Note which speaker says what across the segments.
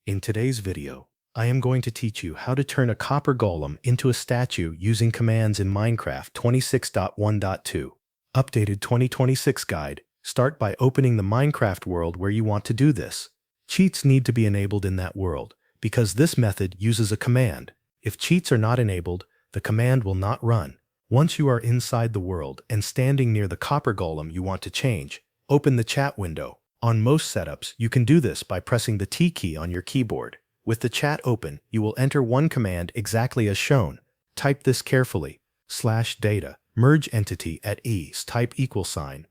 Speaker 1: In today's video, I am going to teach you how to turn a copper golem into a statue using commands in Minecraft 26.1.2. Updated 2026 guide. Start by opening the Minecraft world where you want to do this. Cheats need to be enabled in that world, because this method uses a command. If cheats are not enabled, the command will not run. Once you are inside the world and standing near the copper golem you want to change, open the chat window. On most setups, you can do this by pressing the T key on your keyboard. With the chat open, you will enter one command exactly as shown. Type this carefully. /data, merge entity at ease, type =, Minecraft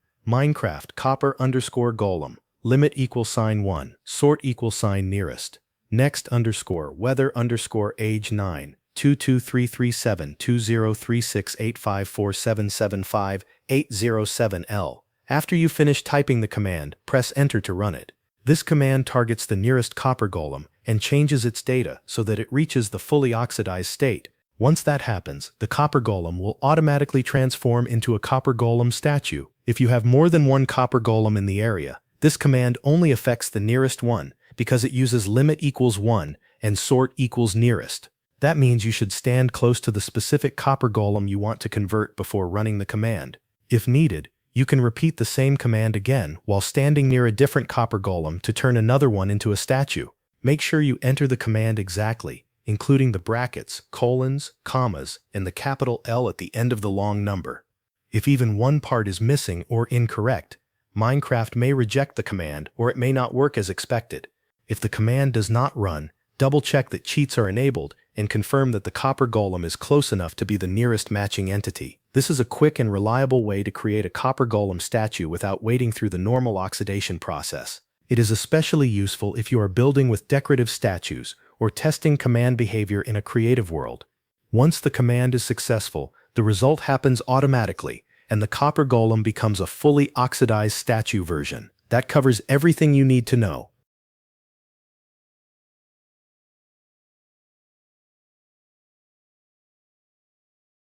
Speaker 1: copper_golem, limit =1, sort =nearest, next _weather_age 9, 2233720368547758007L. After you finish typing the command, press enter to run it. This command targets the nearest copper golem and changes its data so that it reaches the fully oxidized state. Once that happens, the copper golem will automatically transform into a copper golem statue. If you have more than one copper golem in the area, this command only affects the nearest one because it uses limit =1 and sort =nearest. That means you should stand close to the specific copper golem you want to convert before running the command. If needed, you can repeat the same command again while standing near a different copper golem to turn another one into a statue. Make sure you enter the command exactly, including the brackets, colons, commas, and the capital L at the end of the long number. If even one part is missing or incorrect, Minecraft may reject the command or it may not work as expected. If the command does not run, double-check that cheats are enabled and confirm that the copper golem is close enough to be the nearest matching entity. This is a quick and reliable way to create a copper golem statue without waiting through the normal oxidation process. It is especially useful if you are building with decorative statues or testing command behavior in a creative world. Once the command is successful, the result happens automatically, and the copper golem becomes a fully oxidized statue version. That covers everything you need to know.